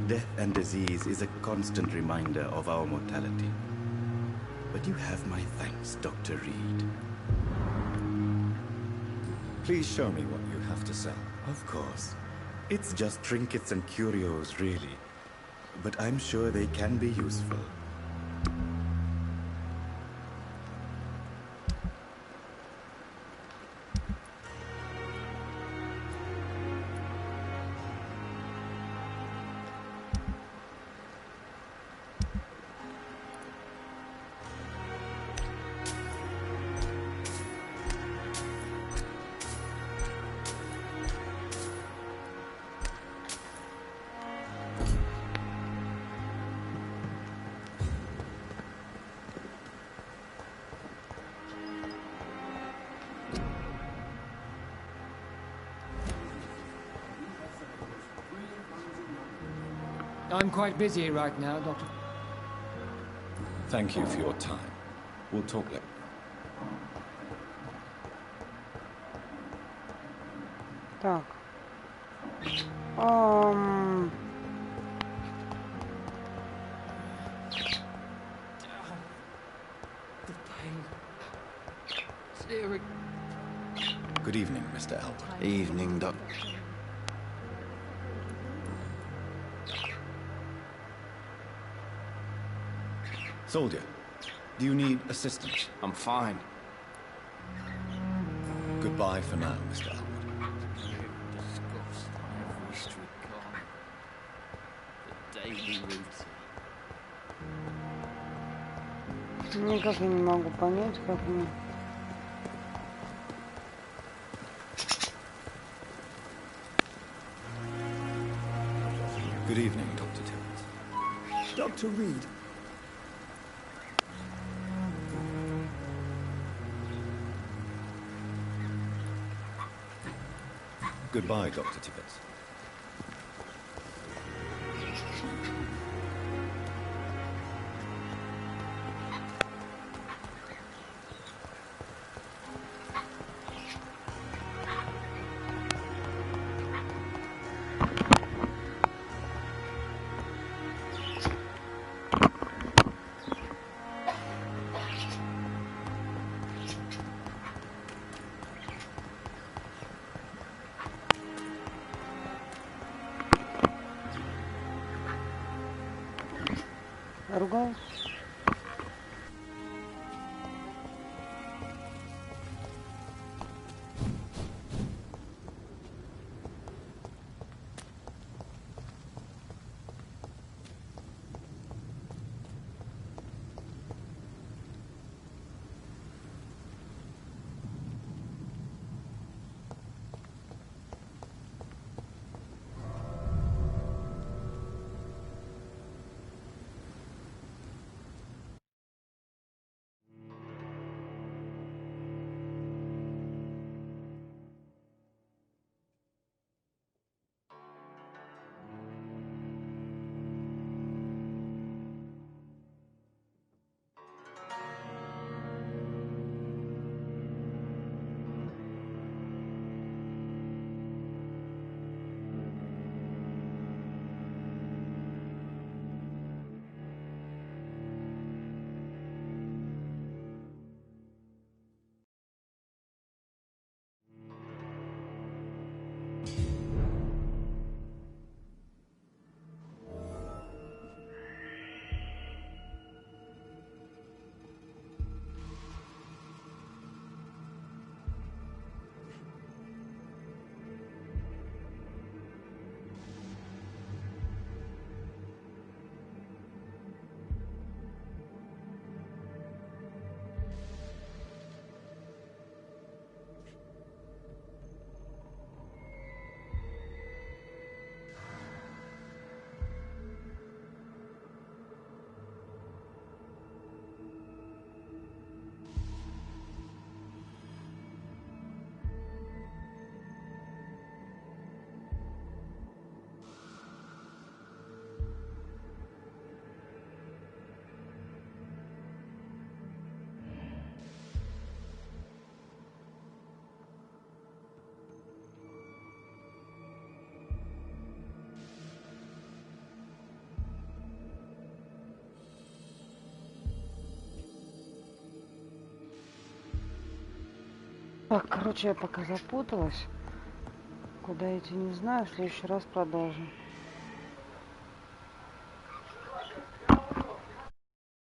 Death and disease is a constant reminder of our mortality. But you have my thanks, Dr. Reed. Please show me what you have to sell. Of course. It's just trinkets and curios, really. But I'm sure they can be useful. I'm quite busy right now, Doctor. Thank you for your time. We'll talk later. Так. Good evening, Mr. Elwood. Evening, Doc. Soldier, do you need assistance? I'm fine. Goodbye for now, Mr. Elwood. Discuss every street corner. The daily routine. Никак я не могу понять, как мне... Good evening, Dr. Tibbets. Dr. Reed. Goodbye, Dr. Tibbets. Ругаюсь. Так, короче, я пока запуталась. Куда идти, не знаю. В следующий раз продолжим.